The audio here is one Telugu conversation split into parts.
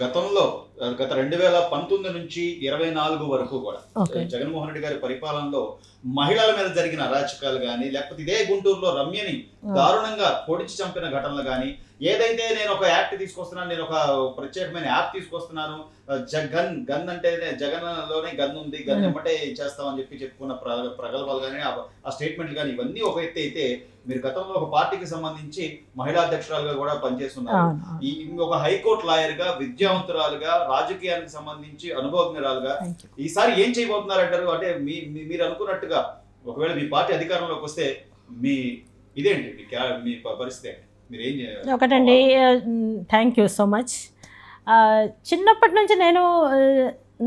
గతంలో గత 2019 నుంచి 24 వరకు కూడా ఓకే. జగన్మోహన్ రెడ్డి గారి పరిపాలనలో మహిళల మీద జరిగిన అరాచకాలు గాని, లేకపోతే ఇదే గుంటూరులో రమ్యని దారుణంగా పొడిచి చంపిన ఘటనలు గాని, ఏదైతే నేను ఒక యాక్ట్ తీసుకొస్తున్నాను, నేను ఒక ప్రత్యేకమైన యాప్ తీసుకొస్తున్నాను, గన్ అంటే జగన్లోనే గన్ ఉంది, గన్ ఎమ్మటే చేస్తామని చెప్పుకున్న ప్రగల్భాలు కానీ, ఆ స్టేట్మెంట్లు కానీ, ఇవన్నీ ఒక ఎత్తి అయితే మీరు గతంలో ఒక పార్టీకి సంబంధించి మహిళా అధ్యక్షురాలుగా కూడా పనిచేస్తున్నారు. ఈ ఒక హైకోర్టు లాయర్ గా, విద్యావంతురాలుగా, రాజకీయానికి సంబంధించి అనుభవజ్ఞరాలుగా ఈసారి ఏం చేయబోతున్నారంటారు? అంటే మీరు అనుకున్నట్టుగా ఒకవేళ మీ పార్టీ అధికారంలోకి వస్తే మీ ఇదేంటి మీ పరిస్థితి ఏంటి? మీరు ఏం చేయాలి? ఒకటండి, థ్యాంక్ యూ సో మచ్. చిన్నప్పటి నుంచి నేను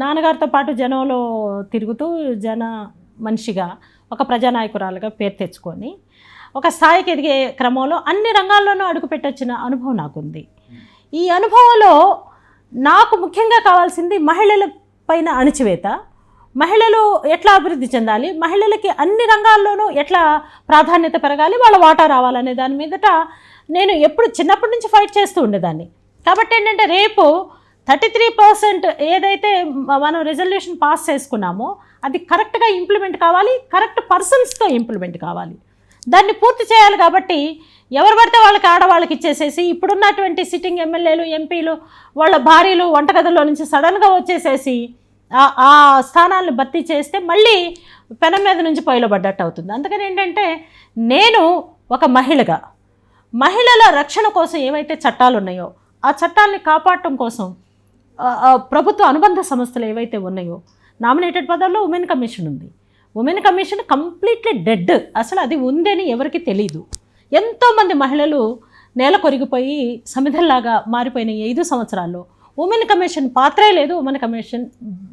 నాన్నగారితో పాటు జనంలో తిరుగుతూ జన మనిషిగా, ఒక ప్రజానాయకురాలుగా పేరు తెచ్చుకొని ఒక స్థాయికి ఎదిగే క్రమంలో అన్ని రంగాల్లోనూ అడుగుపెట్టొచ్చిన అనుభవం నాకుంది. ఈ అనుభవంలో నాకు ముఖ్యంగా కావాల్సింది మహిళల పైన అణచివేత, మహిళలు ఎట్లా అభివృద్ధి చెందాలి, మహిళలకి అన్ని రంగాల్లోనూ ఎట్లా ప్రాధాన్యత పెరగాలి, వాళ్ళ వాటా రావాలనే దాని మీదట నేను ఎప్పుడు చిన్నప్పటి నుంచి ఫైట్ చేస్తూ ఉండేదాన్ని. కాబట్టి ఏంటంటే రేపు 33% ఏదైతే మనం రెజల్యూషన్ పాస్ చేసుకున్నామో అది కరెక్ట్గా ఇంప్లిమెంట్ కావాలి, కరెక్ట్ పర్సన్స్తో ఇంప్లిమెంట్ కావాలి, దాన్ని పూర్తి చేయాలి. కాబట్టి ఎవరు పడితే వాళ్ళకి ఆడవాళ్ళకి ఇచ్చేసేసి ఇప్పుడున్నటువంటి సిట్టింగ్ ఎమ్మెల్యేలు, ఎంపీలు వాళ్ళ భార్యలు వంటగదిలో నుంచి సడన్గా వచ్చేసేసి ఆ స్థానాలను భర్తీ చేస్తే మళ్ళీ పెనం మీద నుంచి పొయ్యిలో పడ్డట్టు అవుతుంది. అందుకని ఏంటంటే నేను ఒక మహిళగా మహిళల రక్షణ కోసం ఏవైతే చట్టాలు ఉన్నాయో ఆ చట్టాలని కాపాడటం కోసం ప్రభుత్వ అనుబంధ సంస్థలు ఏవైతే ఉన్నాయో, నామినేటెడ్ పదవుల్లో ఉమెన్ కమిషన్ ఉంది. ఉమెన్ కమిషన్ కంప్లీట్లీ డెడ్, అసలు అది ఉందని ఎవరికి తెలీదు. ఎంతోమంది మహిళలు నేల కొరిగిపోయి సమిధల్లాగా మారిపోయిన 5 సంవత్సరాల్లో ఉమెన్ కమిషన్ పాత్రే లేదు, ఉమెన్ కమిషన్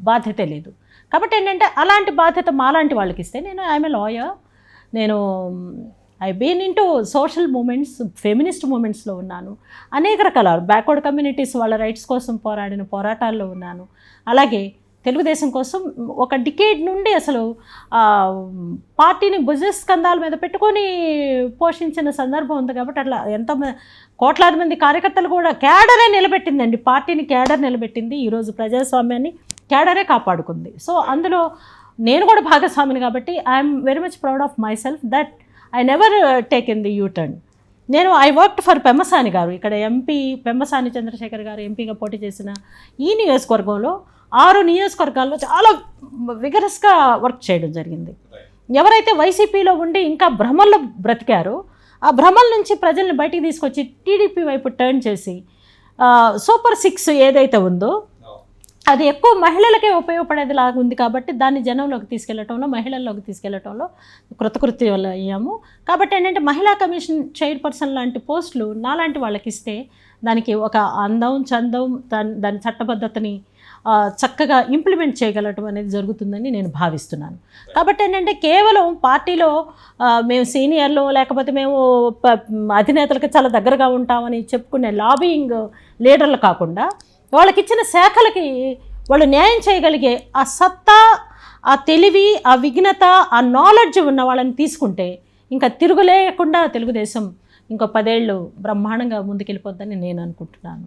బాధ్యతే లేదు. కాబట్టి ఏంటంటే అలాంటి బాధ్యత మాలాంటి వాళ్ళకి ఇస్తే, నేను ఐఎమ్ ఏ లాయర్, నేను I been into social movements, feminist మూమెంట్స్లో ఉన్నాను, అనేక రకాల బ్యాక్వర్డ్ కమ్యూనిటీస్ వాళ్ళ రైట్స్ కోసం పోరాడిన పోరాటాల్లో ఉన్నాను. అలాగే తెలుగుదేశం కోసం ఒక డికేడ్ నుండి అసలు పార్టీని భుజస్కంధాల మీద పెట్టుకొని పోషించిన సందర్భం ఉంది. కాబట్టి అట్లా ఎంతోమంది కోట్లాది మంది కార్యకర్తలు కూడా క్యాడరే నిలబెట్టిందండి, పార్టీని క్యాడర్ నిలబెట్టింది. ఈరోజు ప్రజాస్వామ్యాన్ని క్యాడరే కాపాడుకుంది. సో అందులో నేను కూడా భాగస్వామిని. కాబట్టి I'm very much proud of my self that I never taken the U turn. నేను ఐ వర్క్డ్ ఫర్ పెమ్మసాని గారు, ఇక్కడ ఎంపీ పెమ్మసాని చంద్రశేఖర్ గారు ఎంపీగా పోటీ చేసిన ఈ నియోజకవర్గంలో 6 నియోజకవర్గాల్లో చాలా విగరస్గా వర్క్ చేయడం జరిగింది. ఎవరైతే వైసీపీలో ఉండి ఇంకా భ్రమల్లో బ్రతికారో ఆ భ్రమల నుంచి ప్రజల్ని బయటికి తీసుకొచ్చి టీడీపీ వైపు టర్న్ చేసి సూపర్ 6 ఏదైతే ఉందో అది ఎక్కువ మహిళలకే ఉపయోగపడేది లాగా ఉంది. కాబట్టి దాన్ని జనంలోకి తీసుకెళ్లటంలో, మహిళల్లోకి తీసుకెళ్లటంలో కృతకృత్యాలు అయ్యాము. కాబట్టి ఏంటంటే మహిళా కమిషన్ చైర్పర్సన్ లాంటి పోస్టులు నాలాంటి వాళ్ళకి ఇస్తే దానికి ఒక అందం, చందం, దాని చట్టబద్ధతని చక్కగా ఇంప్లిమెంట్ చేయగలటం అనేది జరుగుతుందని నేను భావిస్తున్నాను. కాబట్టి ఏంటంటే కేవలం పార్టీలో మేము సీనియర్లు, లేకపోతే మేము అధినేతలకు చాలా దగ్గరగా ఉంటామని చెప్పుకునే లాబియింగ్ లీడర్లు కాకుండా, వాళ్ళకి ఇచ్చిన శాఖలకి వాళ్ళు న్యాయం చేయగలిగే ఆ సత్తా, ఆ తెలివి, ఆ విఘ్నత, ఆ నాలెడ్జ్ ఉన్న వాళ్ళని తీసుకుంటే ఇంకా తిరుగులేకుండా తెలుగుదేశం ఇంకో 10 ఏళ్ళు బ్రహ్మాండంగా ముందుకెళ్ళిపోద్దని నేను అనుకుంటున్నాను.